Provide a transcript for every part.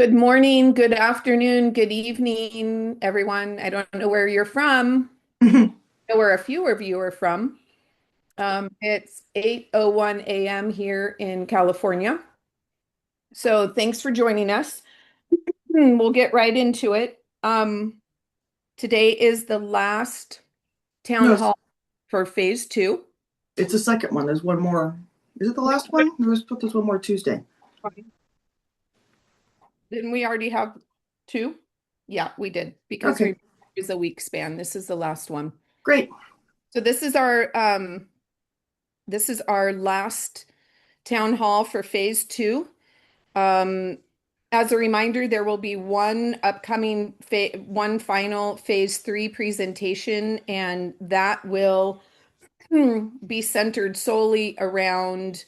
Good morning, good afternoon, good evening, everyone. I don't know where you're from. I know where a few of you are from. It's 8:01 a.m. here in California. So thanks for joining us. We'll get right into it. Today is the last town No, hall for phase two. it's the second one. There's one more. Is it the last one? There's one more Tuesday. Didn't we already have two? Yeah, we did because Okay, we is a week span. This is the last one. great. So this is our last town hall for phase two. Um, as a reminder, there will be one final phase three presentation, and that will be centered solely around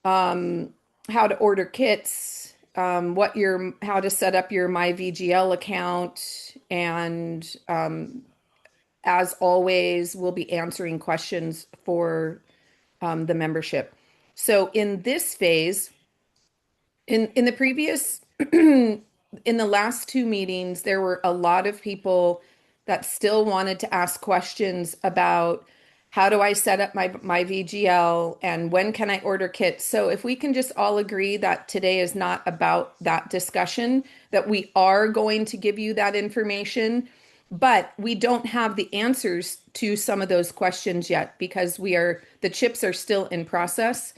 um, how to order kits, how to set up your MyVGL account, and as always, we'll be answering questions for the membership. So in this phase, in the previous in the last two meetings, there were a lot of people that still wanted to ask questions about how do I set up my VGL and when can I order kits. So if we can just all agree that today is not about that discussion, that we are going to give you that information, but we don't have the answers to some of those questions yet because the chips are still in process.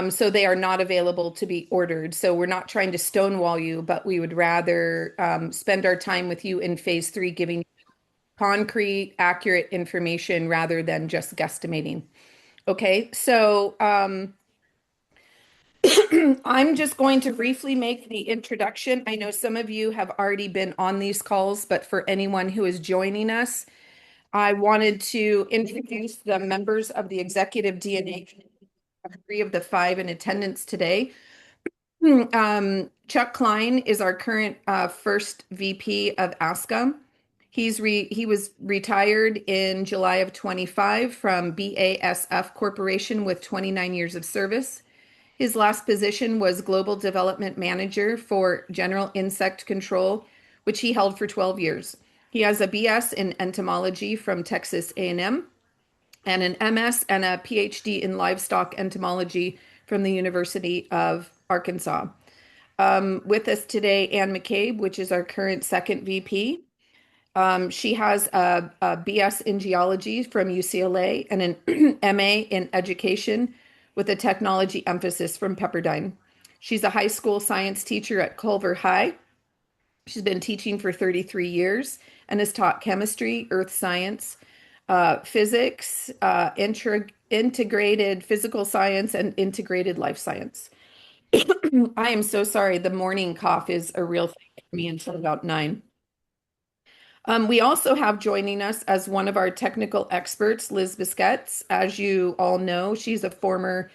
So they are not available to be ordered. So we're not trying to stonewall you, but we would rather spend our time with you in phase three, giving concrete, accurate information rather than just guesstimating. Okay, so I'm just going to briefly make the introduction. I know some of you have already been on these calls, but for anyone who is joining us, I wanted to introduce the members of the executive DNA committee, three of the five in attendance today. Chuck Klein is our current first VP of ASCA. He was retired in July of 25 from BASF Corporation with 29 years of service. His last position was Global Development Manager for General Insect Control, which he held for 12 years. He has a BS in entomology from Texas A&M and an MS and a PhD in livestock entomology from the University of Arkansas. With us today, Ann McCabe, which is our current second VP. She has a BS in geology from UCLA and an MA in education with a technology emphasis from Pepperdine. She's a high school science teacher at Culver High. She's been teaching for 33 years and has taught chemistry, earth science, physics, integrated physical science, and integrated life science. I am so sorry. The morning cough is a real thing for me until about 9. We also have joining us as one of our technical experts, Liz Biscuits. As you all know, she's a former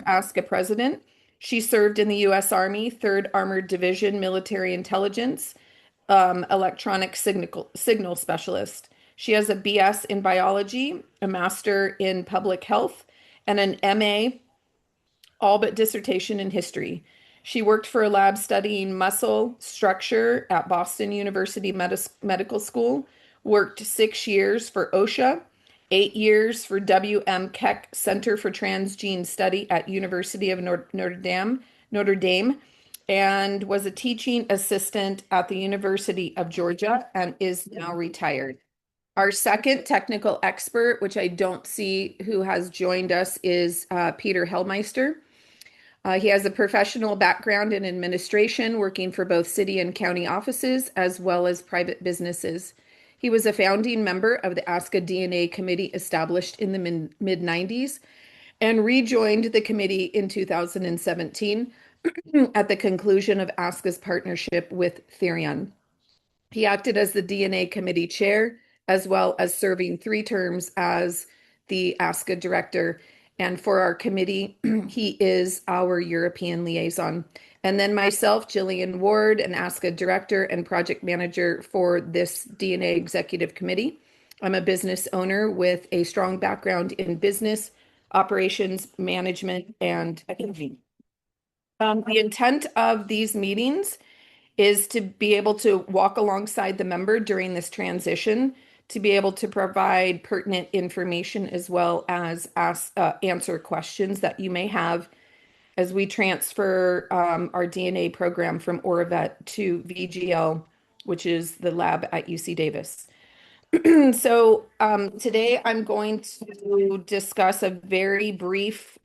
ASCA president. She served in the U.S. Army, 3rd Armored Division Military Intelligence, electronic signal specialist. She has a BS in biology, a master in public health, and an MA all but dissertation in history. She worked for a lab studying muscle structure at Boston University Medical School, worked 6 years for OSHA, 8 years for W.M. Keck Center for Transgene Study at University of Notre Dame, and was a teaching assistant at the University of Georgia and is now retired. Our second technical expert, which I don't see who has joined us, is Peter Hellmeister. He has a professional background in administration, working for both city and county offices, as well as private businesses. He was a founding member of the ASCA DNA committee established in the mid 90s and rejoined the committee in 2017 at the conclusion of ASCA's partnership with Therion. He acted as the DNA committee chair, as well as serving 3 terms as the ASCA director. And for our committee, he is our European liaison. And then myself, Jillian Ward, an ASCA director and project manager for this DNA executive committee. I'm a business owner with a strong background in business, operations, management, and accounting. The intent of these meetings is to be able to walk alongside the member during this transition, to be able to provide pertinent information as well as answer questions that you may have as we transfer our DNA program from Oravet to VGL, which is the lab at UC Davis. So today I'm going to discuss a very brief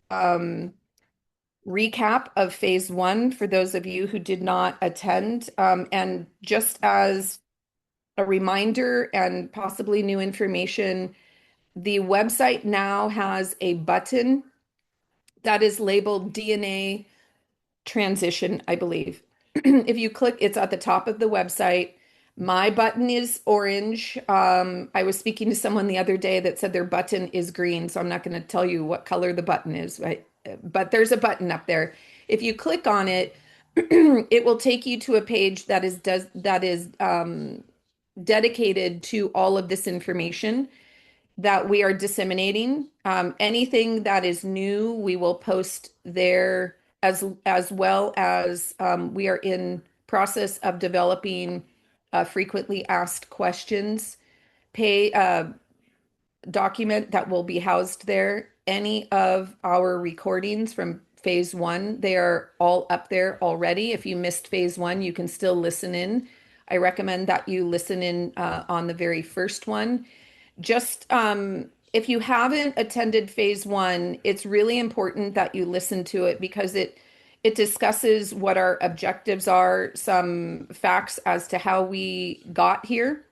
recap of phase one for those of you who did not attend. And just as a reminder and possibly new information, the website now has a button that is labeled DNA transition, I believe. If you click, it's at the top of the website. My button is orange. I was speaking to someone the other day that said their button is green, so I'm not going to tell you what color the button is, right? But there's a button up there. If you click on it, it will take you to a page that is dedicated to all of this information that we are disseminating. Anything that is new, we will post there as well as we are in process of developing frequently asked questions pay document that will be housed there. Any of our recordings from phase one, they are all up there already. If you missed phase one, you can still listen in. I recommend that you listen in on the very first one. Just if you haven't attended phase one, it's really important that you listen to it because it discusses what our objectives are, some facts as to how we got here,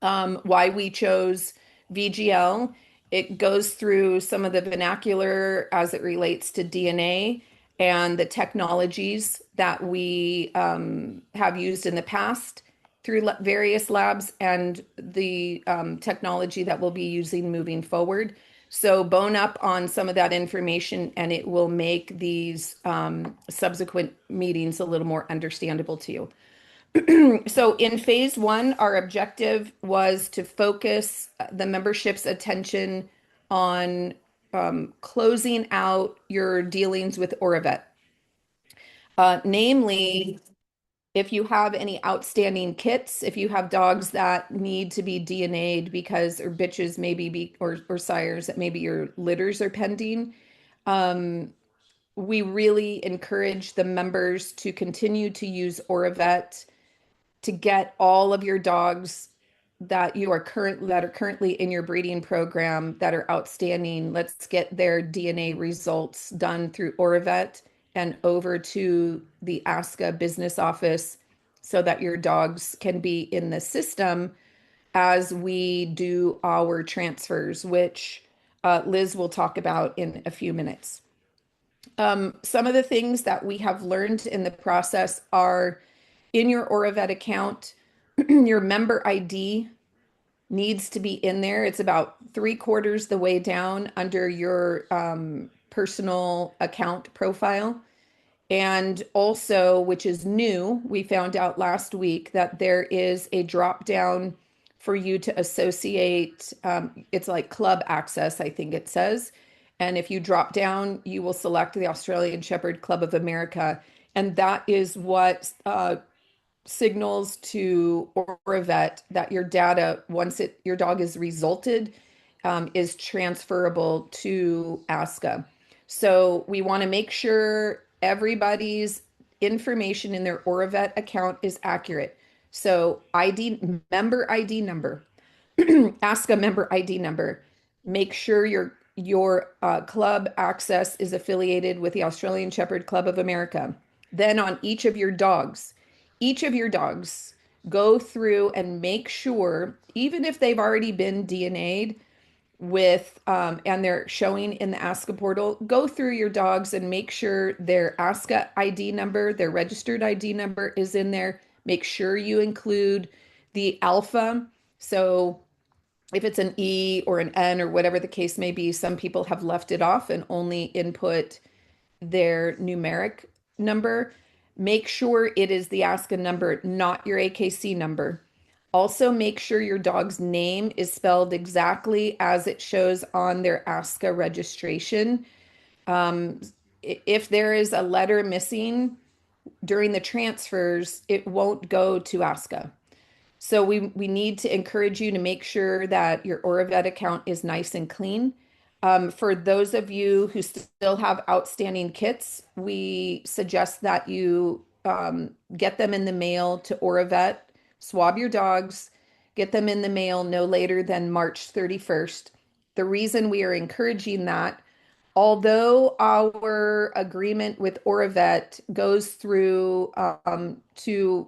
why we chose VGL. It goes through some of the vernacular as it relates to DNA and the technologies that we have used in the past through various labs and the technology that we'll be using moving forward. So bone up on some of that information and it will make these subsequent meetings a little more understandable to you. So in phase one, our objective was to focus the membership's attention on closing out your dealings with Oravet. Namely, if you have any outstanding kits, if you have dogs that need to be DNA'd because, or bitches maybe, or sires that maybe your litters are pending, we really encourage the members to continue to use Oravet to get all of your dogs that are currently in your breeding program that are outstanding. Let's get their DNA results done through Oravet and over to the ASCA business office so that your dogs can be in the system as we do our transfers, which Liz will talk about in a few minutes. Some of the things that we have learned in the process are in your Oravet account, your member ID needs to be in there. It's about three-quarters the way down under your personal account profile. And also, which is new, we found out last week that there is a drop down for you to associate. It's like club access, I think it says. And if you drop down, you will select the Australian Shepherd Club of America. And that is what signals to Oravet that your data, once your dog is resulted, is transferable to ASCA. So we want to make sure everybody's information in their Oravet account is accurate. So member ID number, ASCA member ID number. Make sure your club access is affiliated with the Australian Shepherd Club of America. Then on each of your dogs, go through and make sure, even if they've already been DNA'd with and they're showing in the ASCA portal, go through your dogs and make sure their ASCA ID number, their registered ID number is in there. Make sure you include the alpha. So if it's an E or an N or whatever the case may be, some people have left it off and only input their numeric number. Make sure it is the ASCA number, not your AKC number. Also, make sure your dog's name is spelled exactly as it shows on their ASCA registration. if there is a letter missing during the transfers, it won't go to ASCA. So we need to encourage you to make sure that your Oravet account is nice and clean. For those of you who still have outstanding kits, we suggest that you get them in the mail to Oravet, swab your dogs, get them in the mail no later than March 31st. The reason we are encouraging that, although our agreement with Oravet goes through to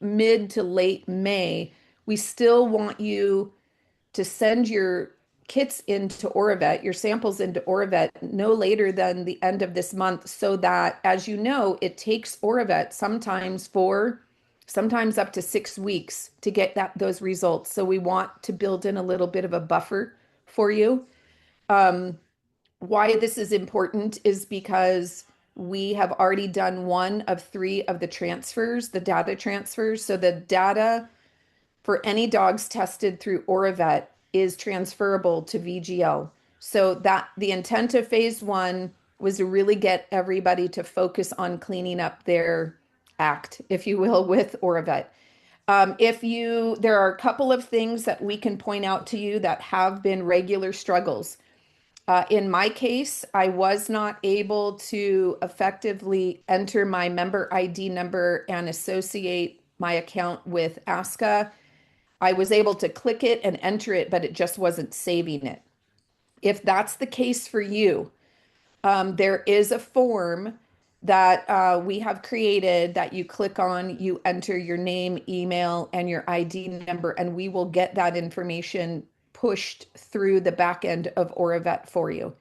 mid to late May, we still want you to send your kits into Oravet, your samples into Oravet no later than the end of this month, so that, as you know, it takes Oravet sometimes up to 6 weeks to get those results. So we want to build in a little bit of a buffer for you. Why this is important is because we have already done one of three of the transfers, the data transfers. So the data for any dogs tested through Oravet is transferable to VGL. So that the intent of phase one was to really get everybody to focus on cleaning up their act, if you will, with Oravet. There are a couple of things that we can point out to you that have been regular struggles. In my case, I was not able to effectively enter my member ID number and associate my account with ASCA. I was able to click it and enter it, but it just wasn't saving it. If that's the case for you, there is a form that we have created that you click on, you enter your name, email, and your ID number, and we will get that information pushed through the back end of Oravet for you.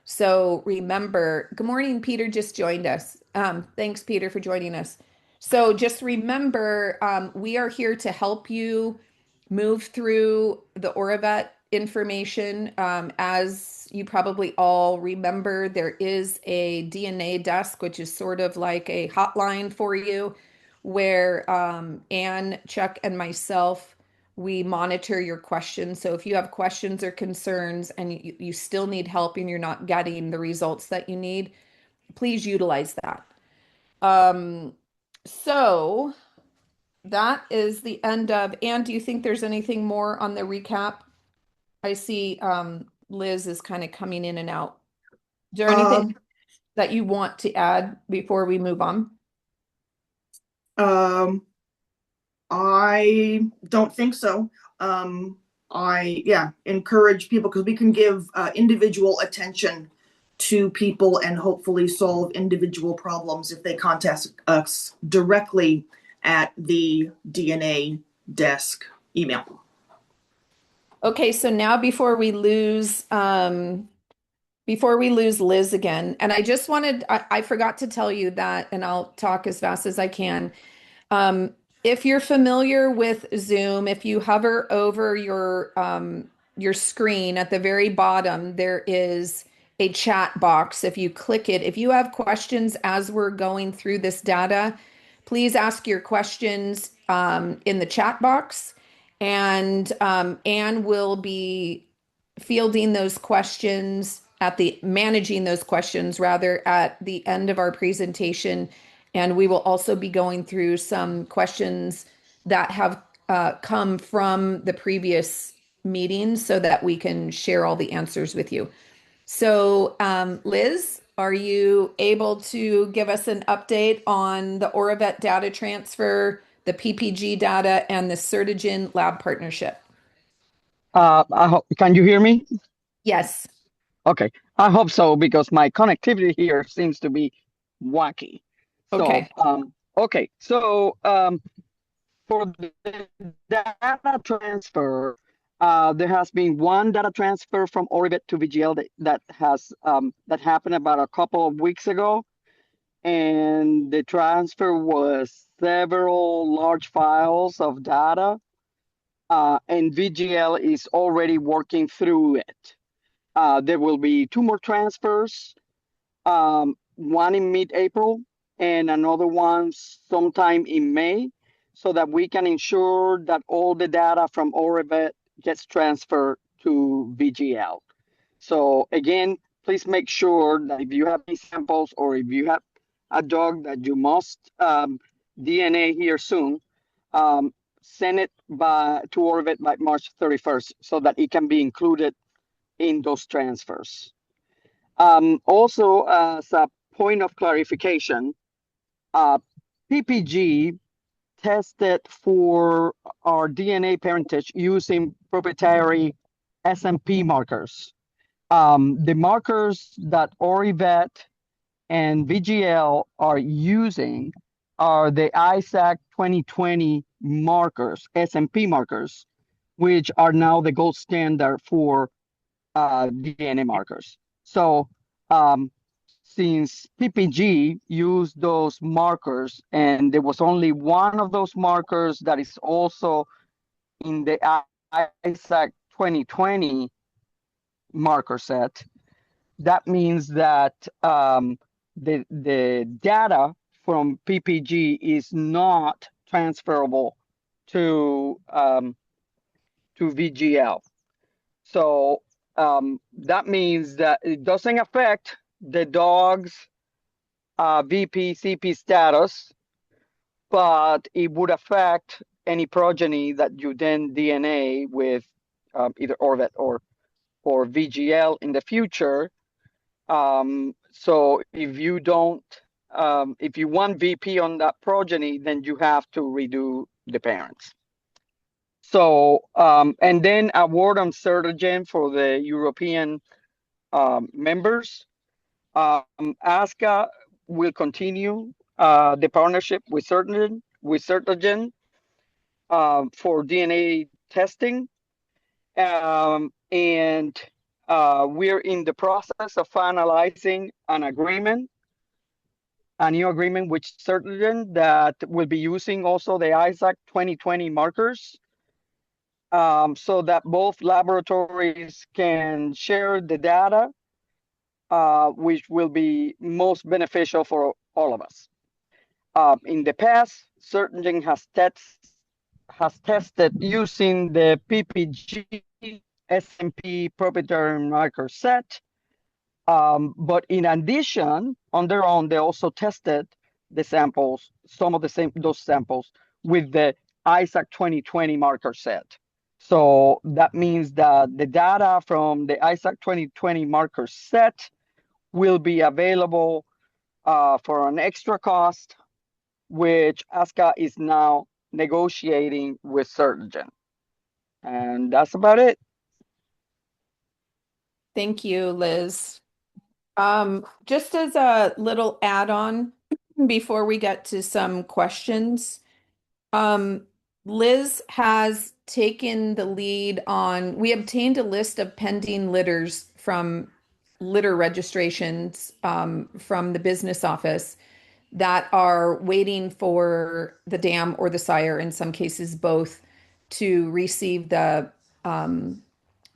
So remember, good morning, Peter just joined us. Thanks, Peter, for joining us. So just remember, we are here to help you move through the Oravet information. As you probably all remember, there is a DNA desk, which is sort of like a hotline for you, where Anne, Chuck, and myself, we monitor your questions. So if you have questions or concerns and you still need help and you're not getting the results that you need, please utilize that. Um, so that is the end of. Anne, do you think there's anything more on the recap? I see Liz is kind of coming in and out. Is there anything Um, that you want to add before we move on? um, I don't think so. Yeah, encourage people because we can give individual attention to people and hopefully solve individual problems if they contact us directly at the DNA desk email. Okay, so now before we lose Liz again, and I forgot to tell you that, and I'll talk as fast as I can. Um, if you're familiar with Zoom, if you hover over your screen at the very bottom, there is a chat box. If you click it, if you have questions as we're going through this data, please ask your questions in the chat box, and Anne will be fielding those questions managing those questions rather at the end of our presentation. And we will also be going through some questions that have come from the previous meetings so that we can share all the answers with you. So, Liz, are you able to give us an update on the Oravet data transfer, the PPG data, and the Certigen lab partnership? Can you hear me? Yes. Okay, I hope so because my connectivity here seems to be wacky. So, Okay. for the data transfer, there has been one data transfer from Oribit to VGL that happened about a couple of weeks ago, and the transfer was several large files of data, and VGL is already working through it. There will be two more transfers, one in mid-April and another one sometime in May, so that we can ensure that all the data from Oribet gets transferred to VGL. So again, please make sure that if you have these samples or if you have a dog that you must DNA here soon, um, send it to Orbit by March 31st so that it can be included in those transfers. Also, as a point of clarification, uh, PPG tested for our DNA parentage using proprietary SMP markers. The markers that Orivet and VGL are using are the ISAC 2020 markers, SMP markers, which are now the gold standard for DNA markers. So um, since PPG used those markers and there was only one of those markers that is also in the ISAC 2020 marker set, that means that the data from PPG is not transferable to VGL. So that means that it doesn't affect the dog's VP CP status, but it would affect any progeny that you then DNA with either Orvet or VGL in the future. So if you don't, if you want VP on that progeny, then you have to redo the parents. So, and then a word on Certogen for the European members. ASCA will continue the partnership with Certogen for DNA testing. And we're in the process of finalizing an agreement, a new agreement with Certogen that will be using also the ISAC 2020 markers so that both laboratories can share the data, which will be most beneficial for all of us. In the past, Certogen has tested using the PPG SMP proprietary marker set. But in addition, on their own, they also tested the samples, some of those samples with the ISAC 2020 marker set. So that means that the data from the ISAC 2020 marker set will be available for an extra cost, which ASCA is now negotiating with Certogen. And that's about it. Thank you, Liz. Just as a little add-on before we get to some questions, um, Liz has taken the lead on, we obtained a list of pending litters from litter registrations from the business office that are waiting for the dam or the sire, in some cases both, to receive the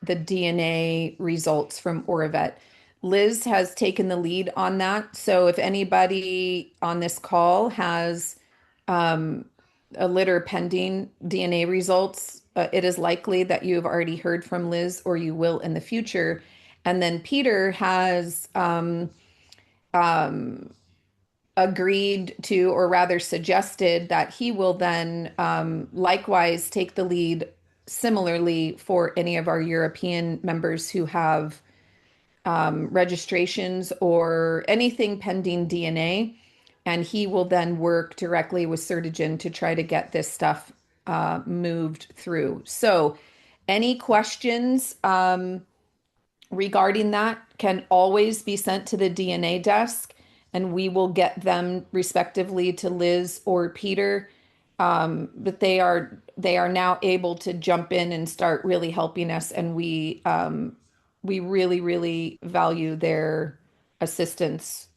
DNA results from Orivet. Liz has taken the lead on that. So if anybody on this call has a litter pending DNA results, it is likely that you have already heard from Liz or you will in the future. And then Peter has agreed to, or rather suggested, that he will then likewise take the lead similarly for any of our European members who have registrations or anything pending DNA. And he will then work directly with Certogen to try to get this stuff moved through. So, any questions regarding that can always be sent to the DNA desk, and we will get them respectively to Liz or Peter. But they are now able to jump in and start really helping us, and we really, really value their assistance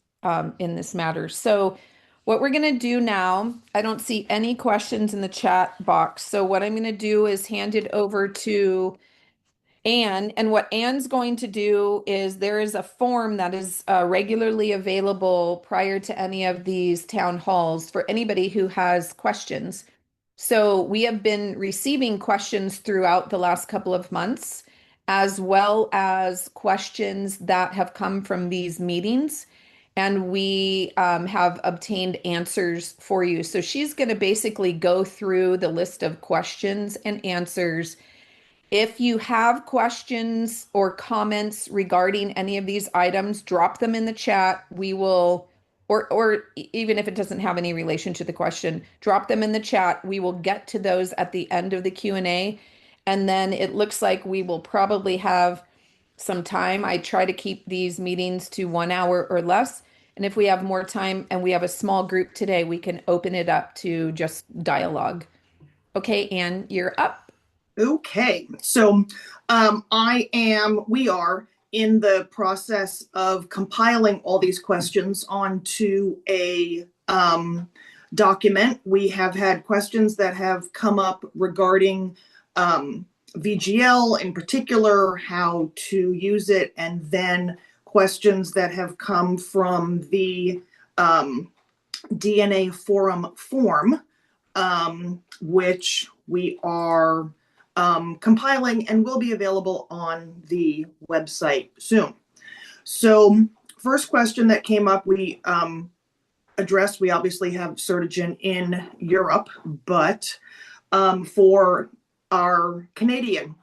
in this matter. So what we're going to do now, I don't see any questions in the chat box. So what I'm going to do is hand it over to Anne. And what Anne's going to do is there is a form that is regularly available prior to any of these town halls for anybody who has questions. So we have been receiving questions throughout the last couple of months. as well as questions that have come from these meetings. And we have obtained answers for you. So she's going to basically go through the list of questions and answers. If you have questions or comments regarding any of these items, drop them in the chat. We will, even if it doesn't have any relation to the question, drop them in the chat. We will get to those at the end of the Q&A. And then it looks like we will probably have some time. I try to keep these meetings to 1 hour or less. And if we have more time and we have a small group today, we can open it up to just dialogue. Okay, Anne, you're up. Okay, so we are in the process of compiling all these questions onto a document. We have had questions that have come up regarding VGL in particular, how to use it, and then questions that have come from the DNA forum form, which we are compiling and will be available on the website soon. So first question that came up, we addressed, we obviously have Certigen in Europe, but for our Canadian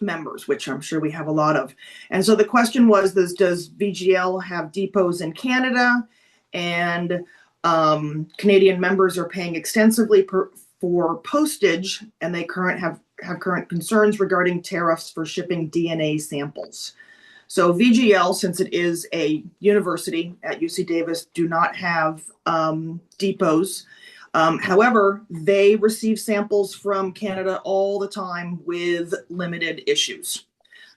members, which I'm sure we have a lot of. And so the question was, does VGL have depots in Canada? And Canadian members are paying extensively for postage, and they have current concerns regarding tariffs for shipping DNA samples. So VGL, since it is a university at UC Davis, do not have depots. However, they receive samples from Canada all the time with limited issues.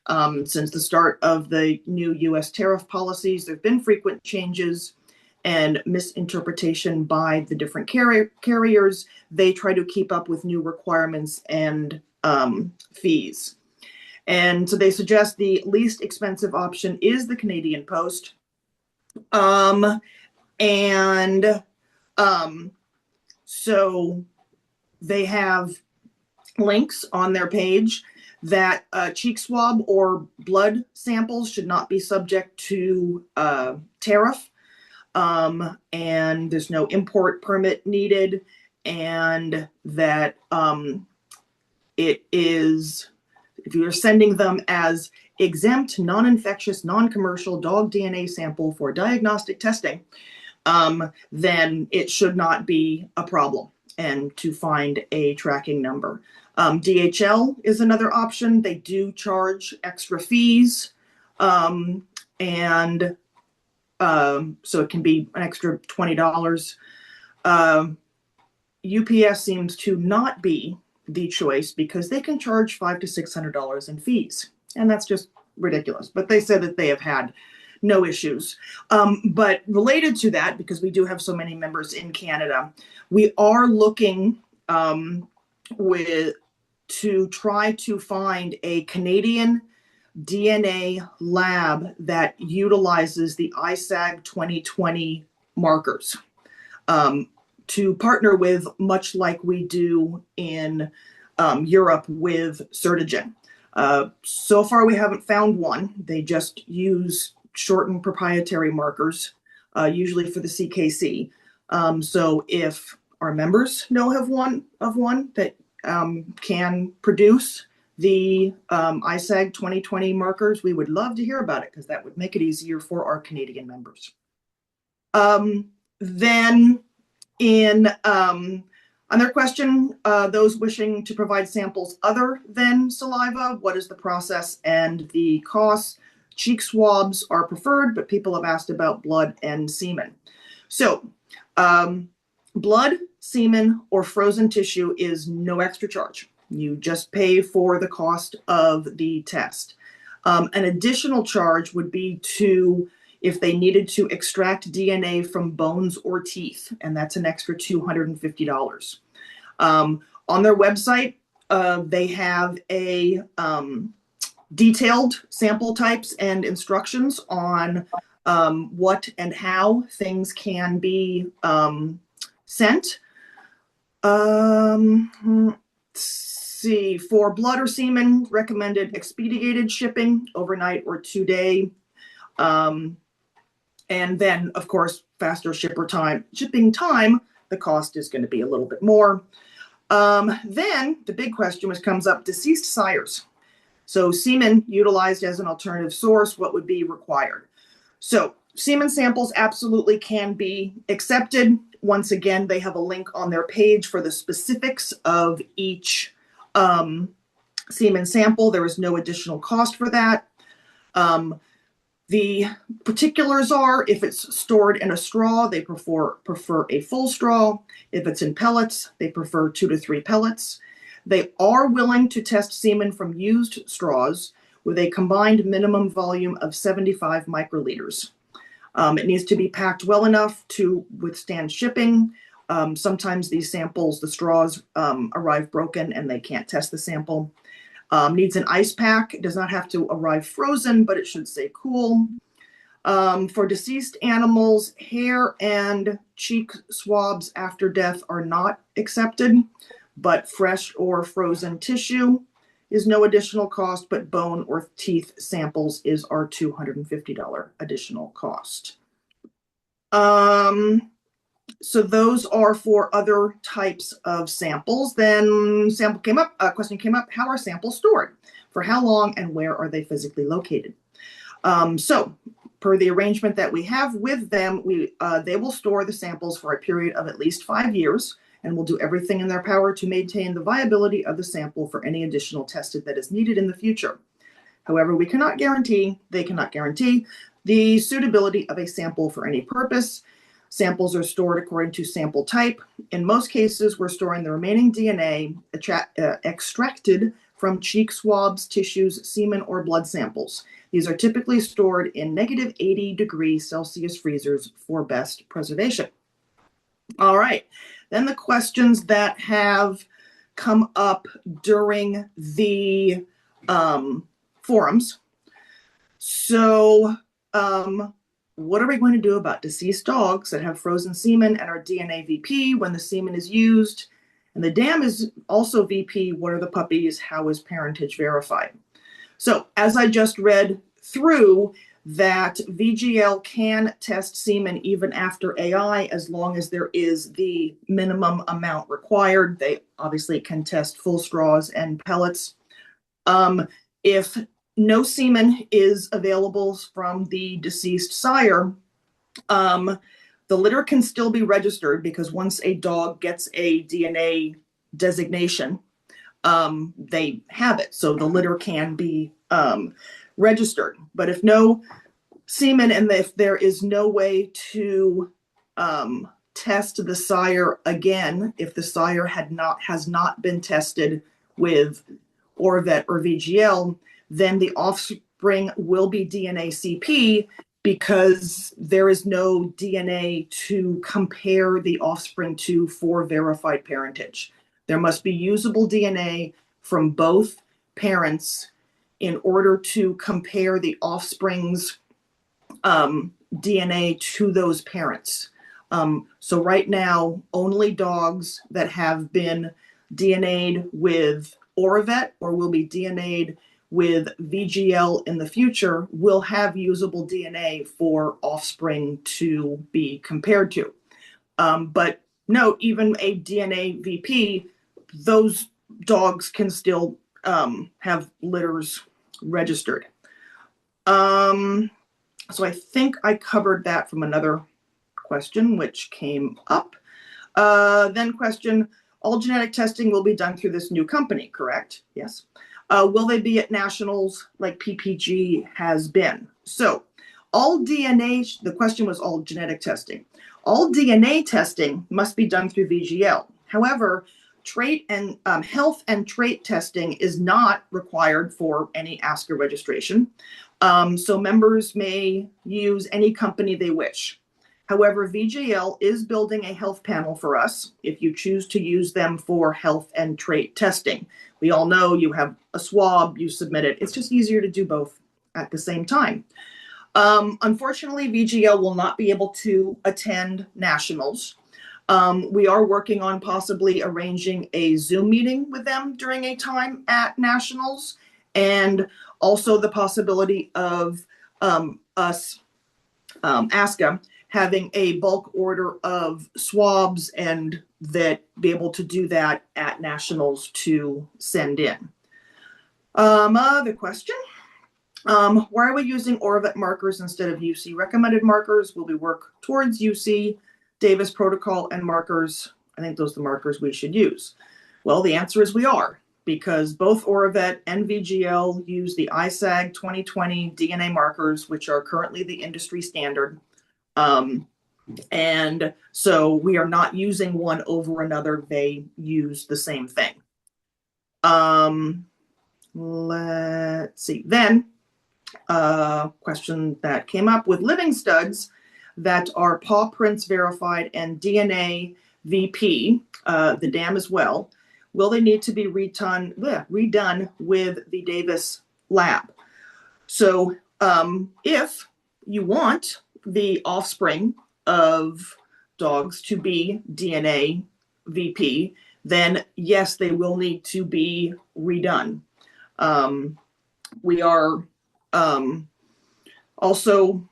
Since the start of the new US tariff policies, there have been frequent changes and misinterpretation by the different carriers. They try to keep up with new requirements and fees. And so they suggest the least expensive option is the Canadian Post. So they have links on their page that cheek swab or blood samples should not be subject to tariff. And there's no import permit needed, and that it is, if you're sending them as exempt, non-infectious, non-commercial dog DNA sample for diagnostic testing, then it should not be a problem and to find a tracking number. DHL is another option. They do charge extra fees, so it can be an extra $20. UPS seems to not be the choice because they can charge $500 to $600 in fees, and that's just ridiculous. But they said that they have had no issues. But related to that, because we do have so many members in Canada, we are looking to try to find a Canadian DNA lab that utilizes the ISAG 2020 markers to partner with, much like we do in Europe with Certigen. So far, we haven't found one. They just use shortened proprietary markers, usually for the CKC. So if our members know of one that can produce the ISAG 2020 markers, we would love to hear about it, because that would make it easier for our Canadian members. Then in another question, those wishing to provide samples other than saliva, what is the process and the cost? Cheek swabs are preferred, but people have asked about blood and semen. So blood, semen, or frozen tissue is no extra charge. You just pay for the cost of the test. An additional charge would be if they needed to extract DNA from bones or teeth, and that's an extra $250. On their website, they have a detailed sample types and instructions on what and how things can be sent. see, for blood or semen, recommended expedited shipping, overnight or 2-day. And then, of course, faster shipping time, the cost is going to be a little bit more. Then the big question comes up, deceased sires. So semen utilized as an alternative source, what would be required? So semen samples absolutely can be accepted. Once again, they have a link on their page for the specifics of each semen sample. There is no additional cost for that. The particulars are, if it's stored in a straw, they prefer a full straw. If it's in pellets, they prefer 2 to 3 pellets. They are willing to test semen from used straws with a combined minimum volume of 75 microliters. It needs to be packed well enough to withstand shipping. Sometimes these samples, the straws arrive broken and they can't test the sample. Needs an ice pack. It does not have to arrive frozen, but it should stay cool. For deceased animals, hair and cheek swabs after death are not accepted, but fresh or frozen tissue is no additional cost, but bone or teeth samples is our $250 additional cost. So those are for other types of samples. Then question came up, how are samples stored? For how long and where are they physically located? So per the arrangement that we have with them, they will store the samples for a period of at least 5 years and will do everything in their power to maintain the viability of the sample for any additional testing that is needed in the future. However, they cannot guarantee the suitability of a sample for any purpose. Samples are stored according to sample type. In most cases, we're storing the remaining DNA extracted from cheek swabs, tissues, semen, or blood samples. These are typically stored in negative 80 degrees Celsius freezers for best preservation. All right, then the questions that have come up during the forums. So, what are we going to do about deceased dogs that have frozen semen and are DNA VP when the semen is used? And the dam is also VP. What are the puppies? How is parentage verified? So as I just read through, that VGL can test semen even after AI as long as there is the minimum amount required. They obviously can test full straws and pellets. If no semen is available from the deceased sire, the litter can still be registered because once a dog gets a DNA designation, they have it. So the litter can be registered. But if no semen and if there is no way to test the sire again, if the sire has not been tested with Orvet or VGL, then the offspring will be DNA CP because there is no DNA to compare the offspring to for verified parentage. There must be usable DNA from both parents in order to compare the offspring's DNA to those parents. So right now, only dogs that have been DNA'd with Orvet or will be DNA'd with VGL in the future will have usable DNA for offspring to be compared to. But note, even a DNA VP, those dogs can still have litters registered. So I think I covered that from another question which came up. Then question, all genetic testing will be done through this new company, correct? Yes. Will they be at nationals like PPG has been? So all DNA, the question was all genetic testing. All DNA testing must be done through VGL. However, trait and health and trait testing is not required for any ASCA registration. So members may use any company they wish. However, VGL is building a health panel for us if you choose to use them for health and trait testing. We all know you have a swab, you submit it. It's just easier to do both at the same time. Unfortunately, VGL will not be able to attend nationals. We are working on possibly arranging a Zoom meeting with them during a time at nationals, and also the possibility of us, ASCA, having a bulk order of swabs and that be able to do that at nationals to send in. Other question. Why are we using Oravet markers instead of UC recommended markers? Will we work towards UC, Davis protocol, and markers? I think those are the markers we should use. Well, the answer is we are, because both Oravet and VGL use the ISAG 2020 DNA markers, which are currently the industry standard. And so we are not using one over another. They use the same thing. Let's see. Then question that came up with living studs that are paw prints verified and DNA VP, the dam as well. Will they need to be redone with the Davis lab? So if you want the offspring of dogs to be DNA VP, then yes, they will need to be redone. We are also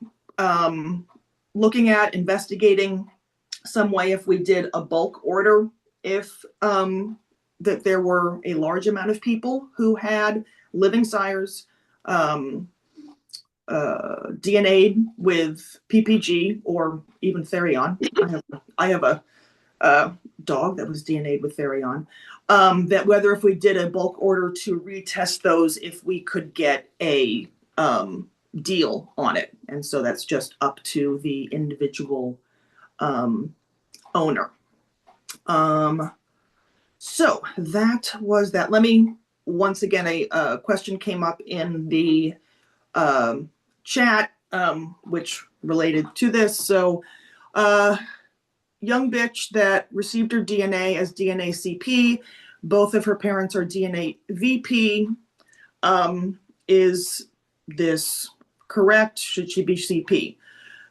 looking at investigating some way if we did a bulk order, if that there were a large amount of people who had living sires DNA'd with PPG or even Therion. I have a dog that was DNA'd with Therion. That whether if we did a bulk order to retest those, if we could get a deal on it. And so that's just up to the individual owner. So that was that. Let me, once again, a question came up in the chat, which related to this. So young bitch that received her DNA as DNA CP, both of her parents are DNA VP. Is this correct? Should she be CP?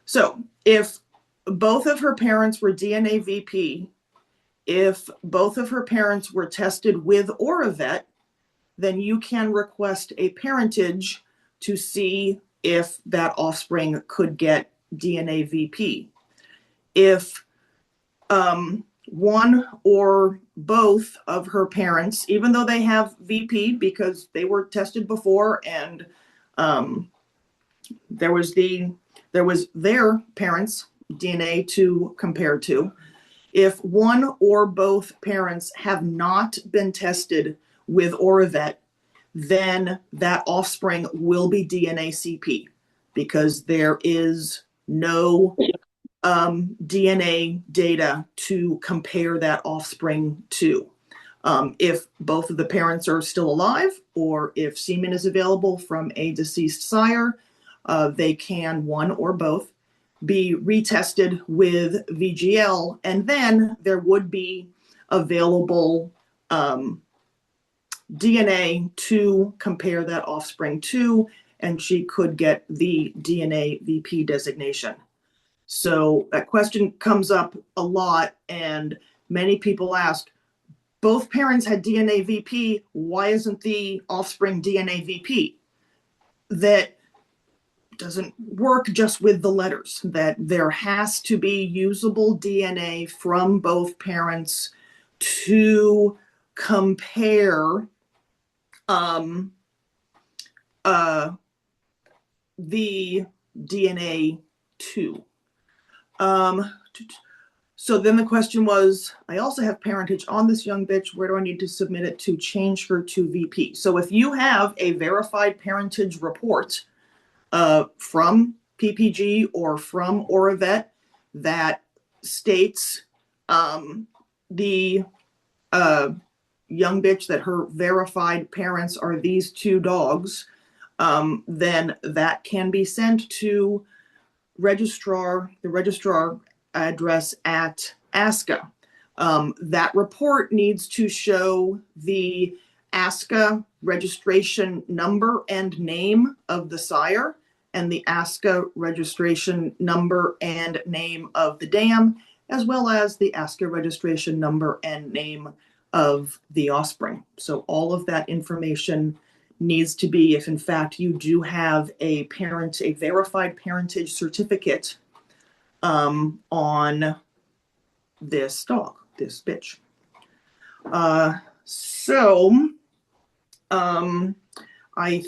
So if both of her parents were DNA VP, if both of her parents were tested with Oravet, then you can request a parentage to see if that offspring could get DNA VP. If one or both of her parents, even though they have VP because they were tested before and there was their parents' DNA to compare to, if one or both parents have not been tested with Oravet, then that offspring will be DNA CP because there is no DNA data to compare that offspring to. If both of the parents are still alive or if semen is available from a deceased sire, they can, one or both, be retested with VGL, and then there would be available DNA to compare that offspring to, and she could get the DNA VP designation. So that question comes up a lot, and many people ask, both parents had DNA VP, why isn't the offspring DNA VP? That doesn't work just with the letters, that there has to be usable DNA from both parents to compare the DNA to. So then the question was, I also have parentage on this young bitch. Where do I need to submit it to change her to VP? So if you have a verified parentage report from PPG or from Oravet that states the young bitch that her verified parents are these two dogs, then that can be sent to the registrar address at ASCA. That report needs to show the ASCA registration number and name of the sire and the ASCA registration number and name of the dam as well as the ASCA registration number and name of the offspring. So all of that information needs to be, if in fact you do have a parent, a verified parentage certificate on this dog, this bitch. So I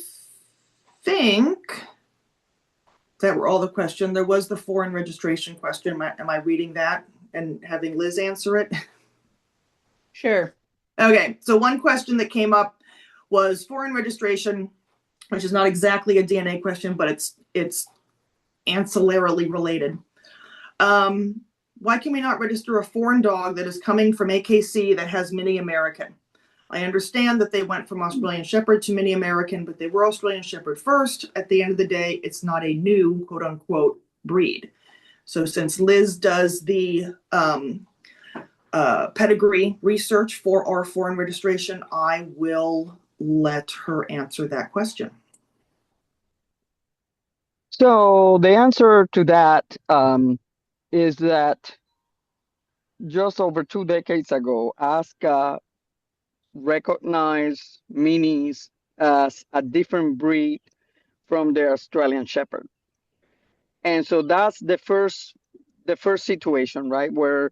think that were all the questions. There was the foreign registration question. Am I reading that and having Liz answer it? Sure. Okay, so one question that came up was foreign registration, which is not exactly a DNA question, but it's ancillarily related. Why can we not register a foreign dog that is coming from AKC that has Mini American? I understand that they went from Australian Shepherd to Mini American, but they were Australian Shepherd first. At the end of the day, it's not a new quote unquote breed. So since Liz does the pedigree research for our foreign registration, I will let her answer that question. So the answer to that is that just over 2 decades ago, ASCA recognized minis as a different breed from the Australian Shepherd. And so that's the first situation, right, where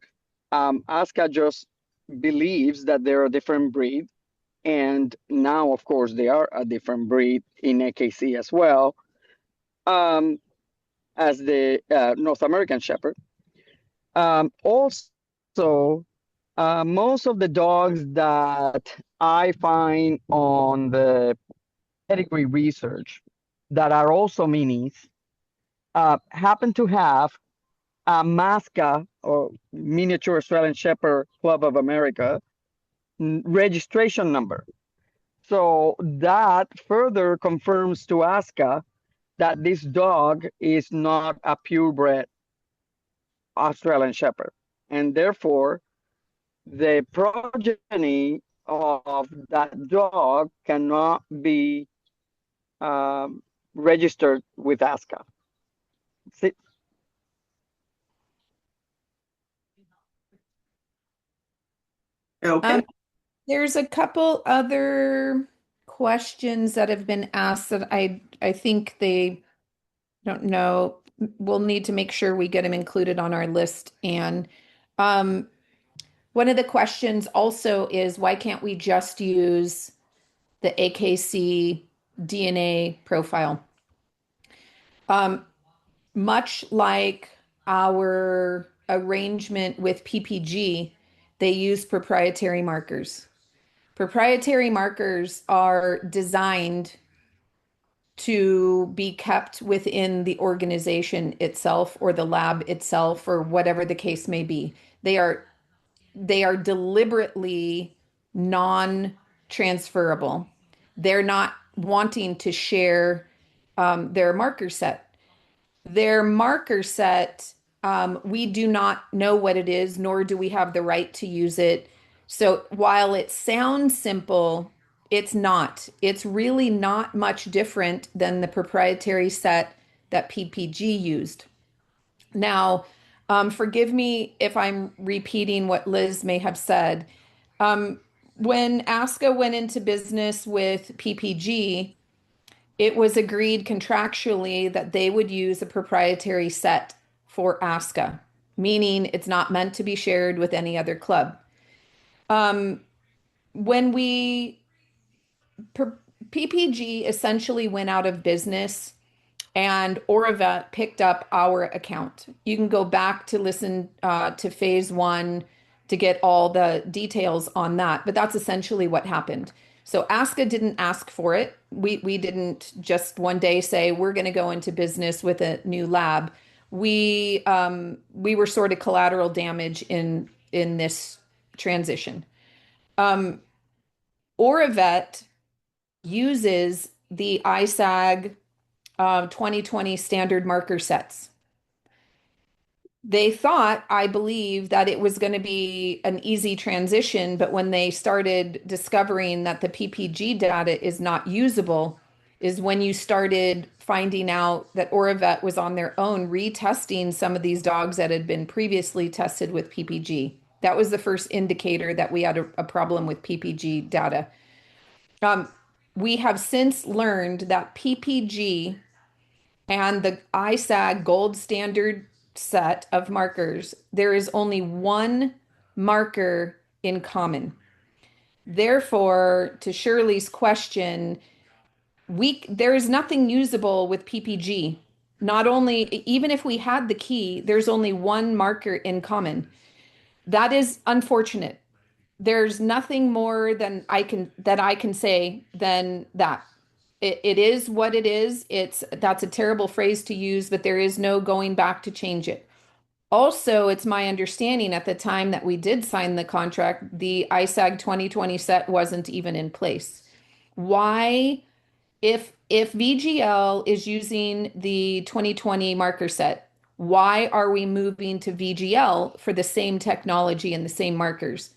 ASCA just believes that they're a different breed. And now, of course, they are a different breed in AKC as well, as the North American Shepherd. Also, most of the dogs that I find on the pedigree research that are also minis happen to have a MASCA, or Miniature Australian Shepherd Club of America, registration number. So that further confirms to ASCA that this dog is not a purebred Australian Shepherd. And therefore, the progeny of that dog cannot be registered with ASCA. See? Okay. There's a couple other questions that have been asked that I think they don't know. We'll need to make sure we get them included on our list. And one of the questions also is why can't we just use the AKC DNA profile? Much like our arrangement with PPG, they use proprietary markers. Proprietary markers are designed to be kept within the organization itself or the lab itself or whatever the case may be. They are deliberately non-transferable. They're not wanting to share their marker set. Their marker set, we do not know what it is, nor do we have the right to use it. So while it sounds simple, it's not. It's really not much different than the proprietary set that PPG used. Now, forgive me if I'm repeating what Liz may have said. When ASCA went into business with PPG, it was agreed contractually that they would use a proprietary set for ASCA, meaning it's not meant to be shared with any other club. When we PPG essentially went out of business and Oravet picked up our account. You can go back to listen to phase one to get all the details on that, but that's essentially what happened. So ASCA didn't ask for it. We didn't just one day say we're going to go into business with a new lab. We were sort of collateral damage in this transition. Oravet uses the ISAG 2020 standard marker sets. They thought, I believe, that it was going to be an easy transition, but when they started discovering that the PPG data is not usable, is when you started finding out that Oravet was on their own retesting some of these dogs that had been previously tested with PPG. That was the first indicator that we had a problem with PPG data. Um, we have since learned that PPG and the ISAG gold standard set of markers, there is only one marker in common. Therefore, to Shirley's question, there is nothing usable with PPG. Not only, even if we had the key, there's only one marker in common. That is unfortunate. There's nothing more than I can say than that. It is what it is. That's a terrible phrase to use, but there is no going back to change it. Also, it's my understanding at the time that we did sign the contract, the ISAG 2020 set wasn't even in place. Why, if VGL is using the 2020 marker set, why are we moving to VGL for the same technology and the same markers?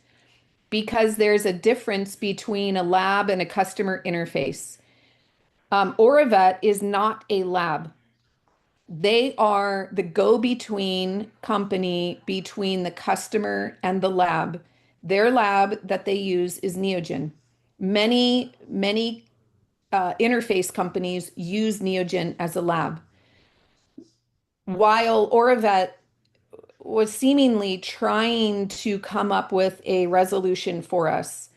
Because there's a difference between a lab and a customer interface. Oravet is not a lab. They are the go-between company between the customer and the lab. Their lab that they use is Neogen. Many interface companies use Neogen as a lab. While Oravet was seemingly trying to come up with a resolution for us,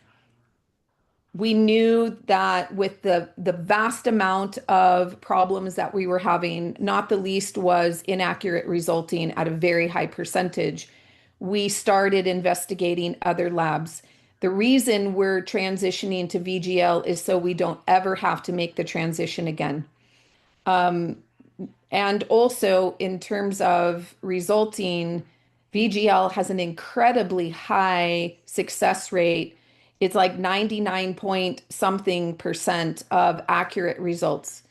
we knew that with the vast amount of problems that we were having, not the least was inaccurate resulting at a very high percentage, we started investigating other labs. The reason we're transitioning to VGL is so we don't ever have to make the transition again. And also, in terms of resulting, VGL has an incredibly high success rate. It's like 99 point something percent of accurate results.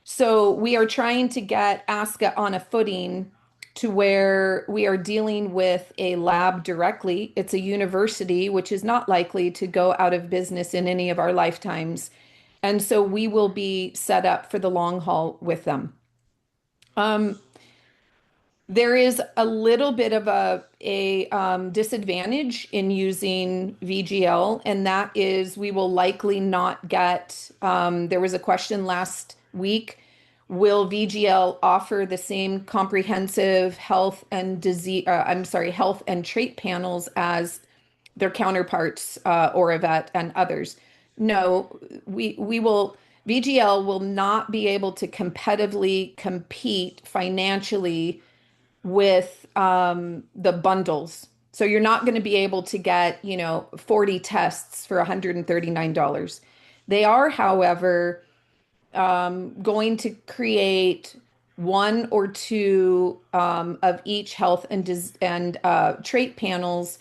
So we are trying to get ASCA on a footing to where we are dealing with a lab directly. It's a university, which is not likely to go out of business in any of our lifetimes. And so we will be set up for the long haul with them. There is a little bit of a disadvantage in using VGL, and that is we will likely not get. There was a question last week. Will VGL offer the same comprehensive health and disease, health and trait panels as their counterparts, Oravet and others? No, we will. VGL will not be able to competitively compete financially with the bundles. So you're not going to be able to get, 40 tests for $139. They are, however, going to create one or two of each health and trait panels.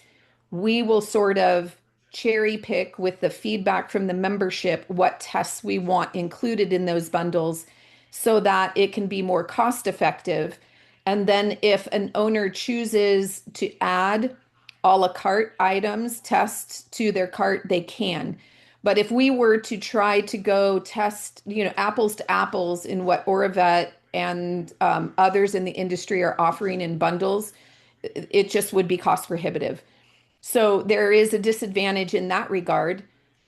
We will sort of cherry pick with the feedback from the membership what tests we want included in those bundles so that it can be more cost effective. And then if an owner chooses to add a la carte items, tests to their cart, they can. But if we were to try to go test, apples to apples in what Oravet and others in the industry are offering in bundles, it just would be cost prohibitive. So there is a disadvantage in that regard.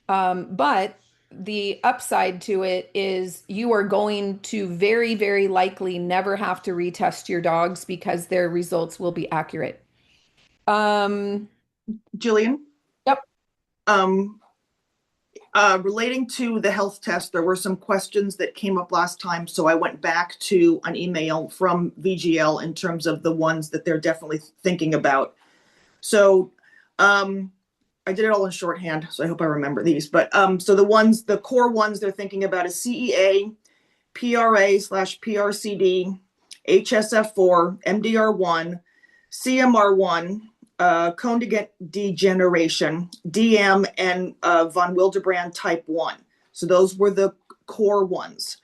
But the upside to it is you are going to very, very likely never have to retest your dogs because their results will be accurate. Jillian? Yep. Relating to the health test, there were some questions that came up last time, so I went back to an email from VGL in terms of the ones that they're definitely thinking about. So I did it all in shorthand, so I hope I remember these. But so the core ones they're thinking about is CEA, PRA/PRCD, HSF4, MDR1, CMR1, cone degeneration, DM, and von Willebrand type 1. So those were the core ones.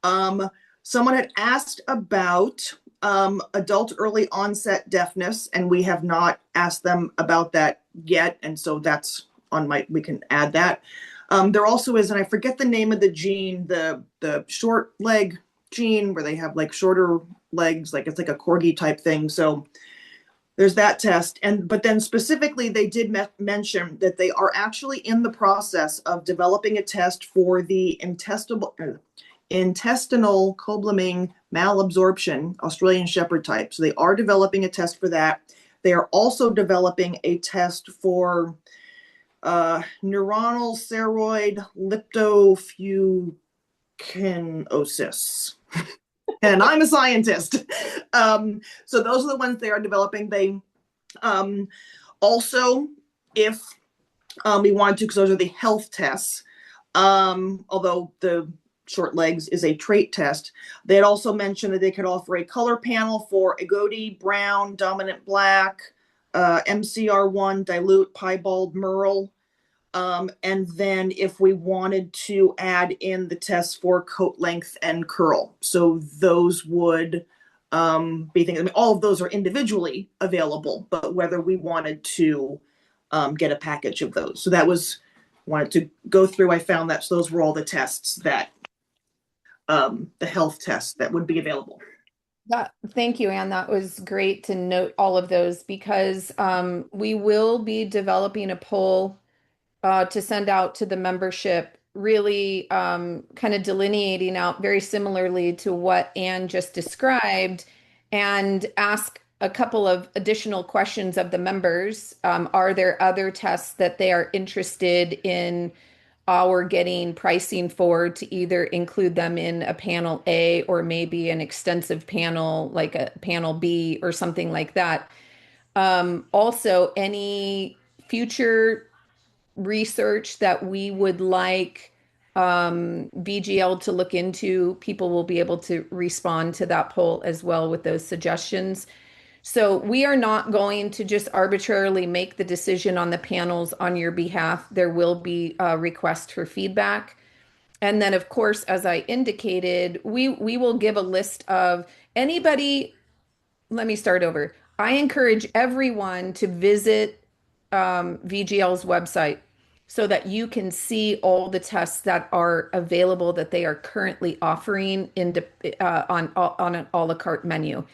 Someone had asked about adult early onset deafness, and we have not asked them about that yet. And so that's on we can add that. There also is, and I forget the name of the gene, the short leg gene where they have like shorter legs, like it's like a corgi type thing. So there's that test. And but then specifically, they did mention that they are actually in the process of developing a test for the intestinal cobalamin malabsorption Australian Shepherd type. So they are developing a test for that. They are also developing a test for neuronal ceroid leptofucinosis. And I'm a scientist. So those are the ones they are developing. They also, if we want to, because those are the health tests, although the short legs is a trait test, they had also mentioned that they could offer a color panel for agouti, brown, dominant black, MCR1, dilute, piebald, merle. And then if we wanted to add in the tests for coat length and curl. So those would be things. I mean, all of those are individually available, but whether we wanted to get a package of those. So that was, wanted to go through, I found that, so those were all the tests that, the health tests that would be available. Thank you, Anne. That was great to note all of those because we will be developing a poll to send out to the membership, really kind of delineating out very similarly to what Anne just described, and ask a couple of additional questions of the members. Are there other tests that they are interested in our getting pricing for to either include them in a panel A or maybe an extensive panel like a panel B or something like that? Also, any future research that we would like VGL to look into, people will be able to respond to that poll as well with those suggestions. So we are not going to just arbitrarily make the decision on the panels on your behalf. There will be a request for feedback. And then, of course, as I indicated, we will give a list of anybody. Let me start over. I encourage everyone to visit VGL's website so that you can see all the tests that are available that they are currently offering on an a la carte menu.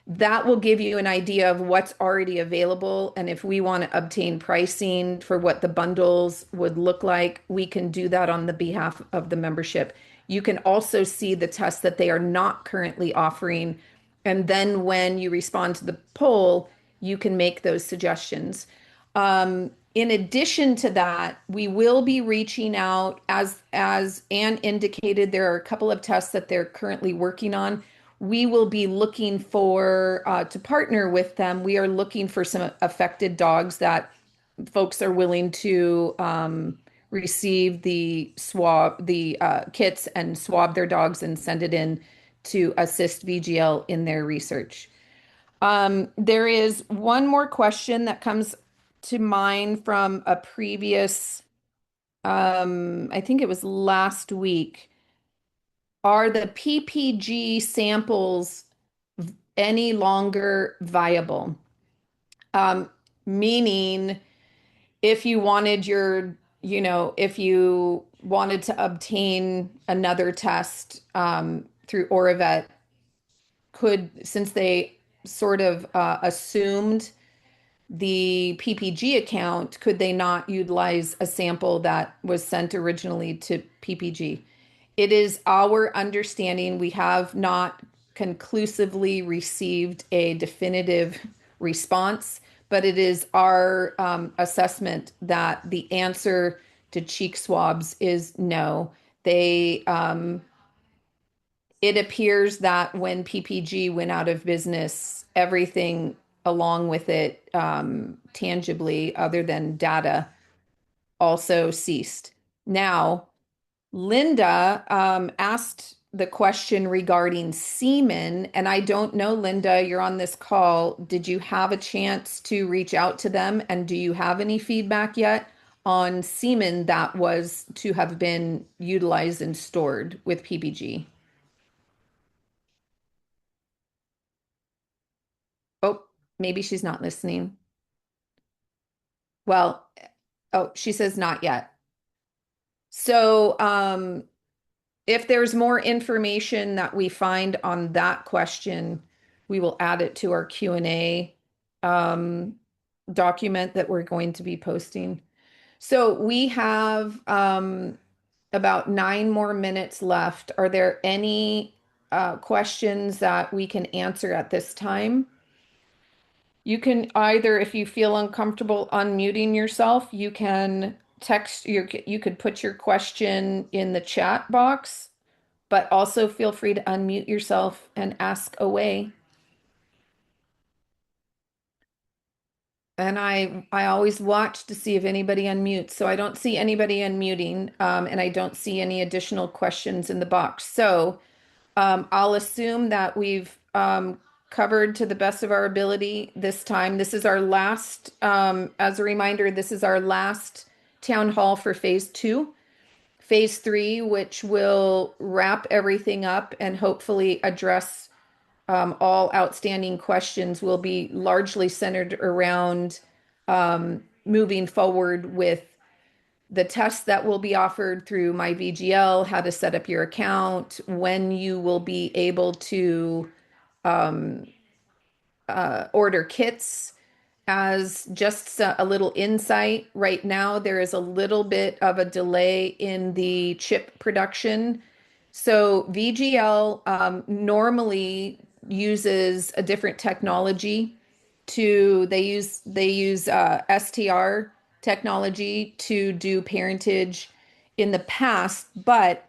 That will give you an idea of what's already available. And if we want to obtain pricing for what the bundles would look like, we can do that on the behalf of the membership. You can also see the tests that they are not currently offering. And then when you respond to the poll, you can make those suggestions. In addition to that, we will be reaching out, as Anne indicated, there are a couple of tests that they're currently working on. We will be looking for to partner with them. We are looking for some affected dogs that folks are willing to receive the swab, the kits, and swab their dogs and send it in to assist VGL in their research. There is one more question that comes to mind from a previous, I think it was last week. Are the PPG samples any longer viable? Um, Meaning, if you wanted if you wanted to obtain another test through Oravet, since they sort of assumed the PPG account, could they not utilize a sample that was sent originally to PPG? It is our understanding, we have not conclusively received a definitive response, but it is our assessment that the answer to cheek swabs is no. It appears that when PPG went out of business, everything along with it, tangibly, other than data, also ceased. Now, Linda asked the question regarding semen, and I don't know, Linda, you're on this call. Did you have a chance to reach out to them, and do you have any feedback yet on semen that was to have been utilized and stored with PPG? Oh, maybe she's not listening. Well, oh, she says not yet. So, if there's more information that we find on that question, we will add it to our Q&A um, document that we're going to be posting. So we have about 9 more minutes left. Are there any questions that we can answer at this time? You can either, if you feel uncomfortable unmuting yourself, you can you could put your question in the chat box, but also feel free to unmute yourself and ask away. And I always watch to see if anybody unmutes. So I don't see anybody unmuting, and I don't see any additional questions in the box. So I'll assume that we've covered to the best of our ability this time. This is our last, as a reminder, this is our last town hall for phase two. Phase three, which will wrap everything up and hopefully address all outstanding questions, will be largely centered around moving forward with the tests that will be offered through my VGL, how to set up your account, when you will be able to order kits. As just a little insight, right now there is a little bit of a delay in the chip production. So VGL normally uses a different technology they use STR technology to do parentage in the past, but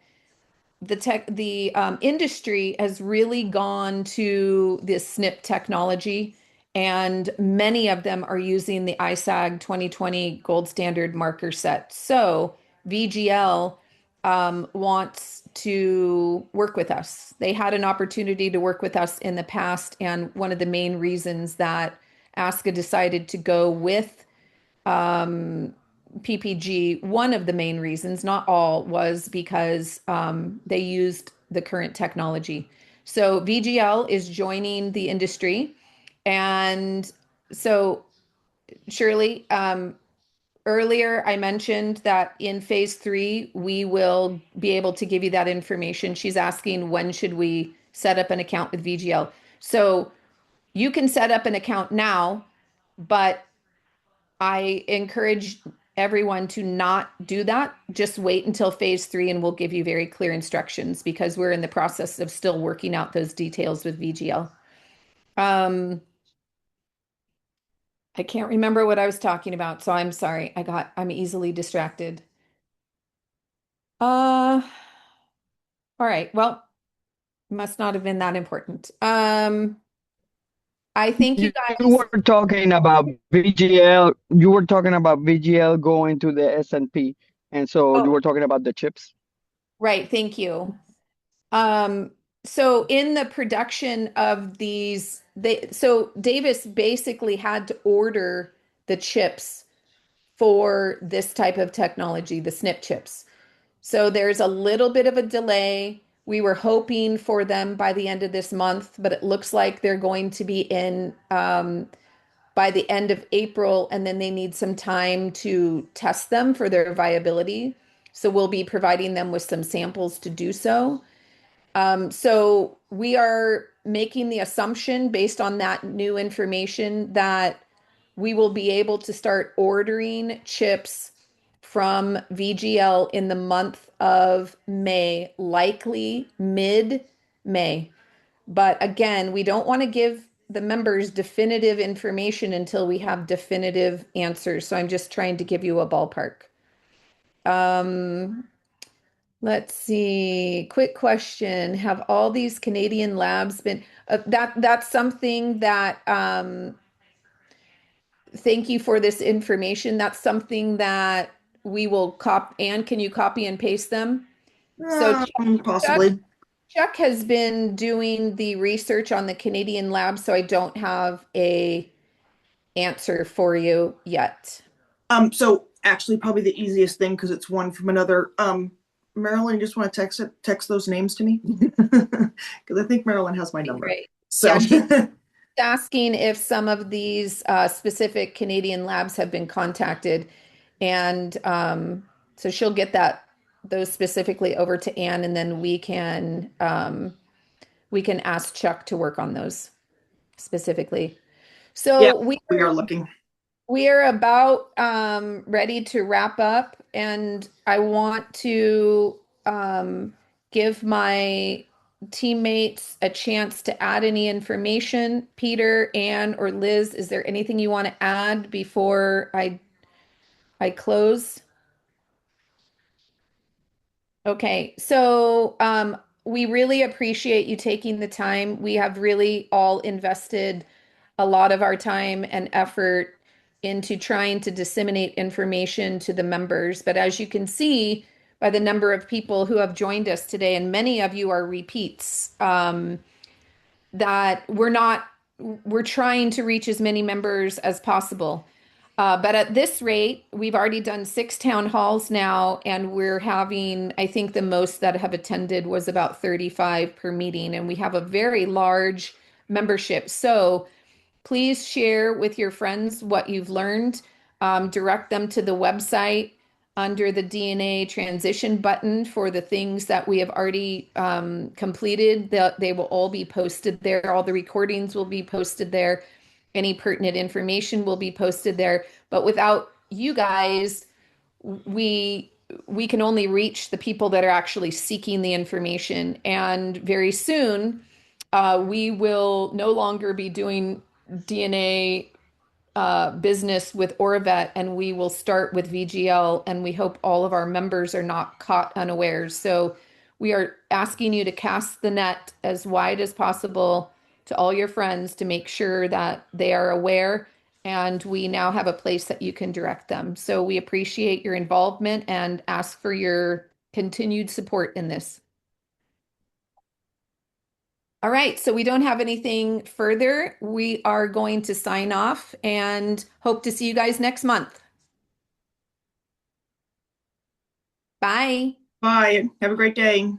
the industry has really gone to this SNP technology, and many of them are using the ISAG 2020 gold standard marker set. So VGL wants to work with us. They had an opportunity to work with us in the past, and one of the main reasons that ASCA decided to go with PPG, one of the main reasons, not all, was because they used the current technology. So VGL is joining the industry. And so, Shirley, earlier I mentioned that in phase three, we will be able to give you that information. She's asking when should we set up an account with VGL. So you can set up an account now, but I encourage everyone to not do that. Just wait until phase three and we'll give you very clear instructions because we're in the process of still working out those details with VGL. Um, I can't remember what I was talking about, so I'm sorry. I'm easily distracted. Uh, all right. Well, must not have been that important. I think you You guys, were talking about VGL. You were talking about VGL going to the S&P, and so you oh, were talking about the chips. right. Thank you. Um, so in the production of so Davis basically had to order the chips for this type of technology, the SNP chips. So there's a little bit of a delay. We were hoping for them by the end of this month, but it looks like they're going to be in by the end of April, and then they need some time to test them for their viability. So we'll be providing them with some samples to do so. So we are making the assumption based on that new information that we will be able to start ordering chips from VGL in the month of May, likely mid-May. But again, we don't want to give the members definitive information until we have definitive answers. So I'm just trying to give you a ballpark. Um, Let's see. Quick question. Have all these Canadian labs been that's something that thank you for this information. That's something that we will Anne, can you copy and paste them? So Chuck, Possibly. Chuck has been doing the research on the Canadian lab, so I don't have a answer for you yet. So actually probably the easiest thing because it's one from another. Marilyn, you just want to text those names to me? Because I think Marilyn has my number. Great. So Yeah, she's asking if some of these specific Canadian labs have been contacted, and so she'll get that. those specifically over to Anne, and then we can ask Chuck to work on those specifically. Yeah, So we are looking. we are about ready to wrap up, and I want to give my teammates a chance to add any information. Peter, Anne, or Liz, is there anything you want to add before I close? Okay, so we really appreciate you taking the time. We have really all invested a lot of our time and effort into trying to disseminate information to the members. But as you can see by the number of people who have joined us today, and many of you are repeats, that we're trying to reach as many members as possible. But at this rate, we've already done 6 town halls now, and we're having, I think the most that have attended was about 35 per meeting, and we have a very large membership. So please share with your friends what you've learned. Direct them to the website under the DNA transition button for the things that we have already completed. They will all be posted there. All the recordings will be posted there. Any pertinent information will be posted there. But without you guys, we we can only reach the people that are actually seeking the information. And very soon, we will no longer be doing DNA business with Oravet, and we will start with VGL, and we hope all of our members are not caught unawares. So we are asking you to cast the net as wide as possible to all your friends to make sure that they are aware, and we now have a place that you can direct them. So we appreciate your involvement and ask for your continued support in this. All right, so we don't have anything further. We are going to sign off and hope to see you guys next month. Bye. Bye. Have a great day.